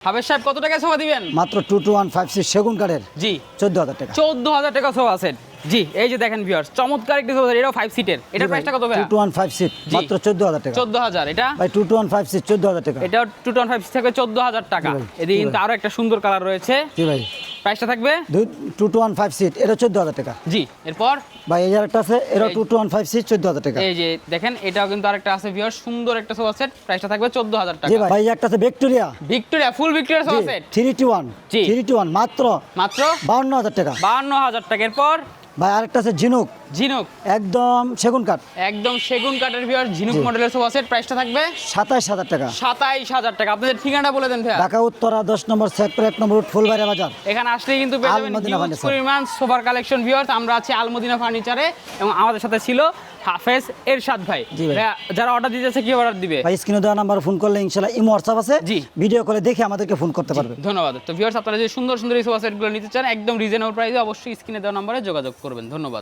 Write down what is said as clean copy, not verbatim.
হাবেশ সাহেব কত টাকায় সোফা দিবেন? মাত্র 22156 সেগুন কাঠের জি 14000 টাকা। 14000 টাকা সোফা সেট। জি এই যে দেখেন ভিউয়ার্স, চমৎকার একটি সোফা সেট, এটাও 5 সিটের। এটার প্রাইসটা কত ভাই? 22156 জি। মাত্র 14000 টাকা। 14000। এটা ভাই 22156 14000 টাকা। এটাও 215 থেকে 14000 টাকা। জি ভাই, এদিকে জি কিন্তু ভাই। আরো একটা সুন্দর কালার রয়েছে। জি ভাই প্রাইসটা থাকবে 22156 এটা 14000 টাকা। জি। এরপর ভাই এই আরেকটা আছে এটা এই- 22156 14000 টাকা। এই যে দেখেন, এটাও কিন্তু আরেকটা আছে ভিউয়ার্স, সুন্দর একটা সোফা সেট। প্রাইসটা থাকবে 14000 জি টাকা। ভাই ভাই এই একটা আছে ভিক্টোরিয়া ভিক্টোরিয়া, ফুল ভিক্টোরিয়া সোফা সেট 321 জি। 321 মাত্র মাত্র 52000 টাকা। 52000 টাকা। এরপর ভাই আরেকটা আছে ঝিনুক ঝিনুক, একদম সেগুন কাঠ একদম সেগুন কাঠের ভিউয়ার্স, ঝিনুক জি। মডেলের সোফা সেট। প্রাইসটা থাকবে 27000 টাকা। 27000 টাকা। আপনাদের ঠিকানাটা বলে দেন ভাইয়া। ঢাকা উত্তরা 10 নম্বর সেক্টর 1 নম্বর ফুলবাড়ি বাজার। এখানে আসলেই কিন্তু পেয়ে যাবেন আলমদিনা হিউজ ফার্নিচার। পরিমাণ সোফার কালেকশন ভিউয়ার্স। আমরা আছি আলমদিনা ফার্নিচারে এবং আমাদের সাথে ছিল হাফেজ এরশাদ ভাই। জি ভাই। ভাইয়া, যারা অর্ডার দিতেছে কি অর্ডার দিবে? ভাই স্ক্রিনে দেওয়া নাম্বার ফোন করলে ইনশাআল্লাহ ইমো হোয়াটসঅ্যাপ আছে, জি। ভিডিও কলে দেখে আমাদেরকে ফোন করতে পারবে। ধন্যবাদ। তো ভিউয়ার্স, আপনারা যে সুন্দর সুন্দর এই সোফা সেটগুলো নিতে চান একদম রিজনেবল প্রাইসে, অবশ্যই স্ক্রিনে দেওয়া নম্বরে যোগাযোগ করবেন। ধন্যবাদ।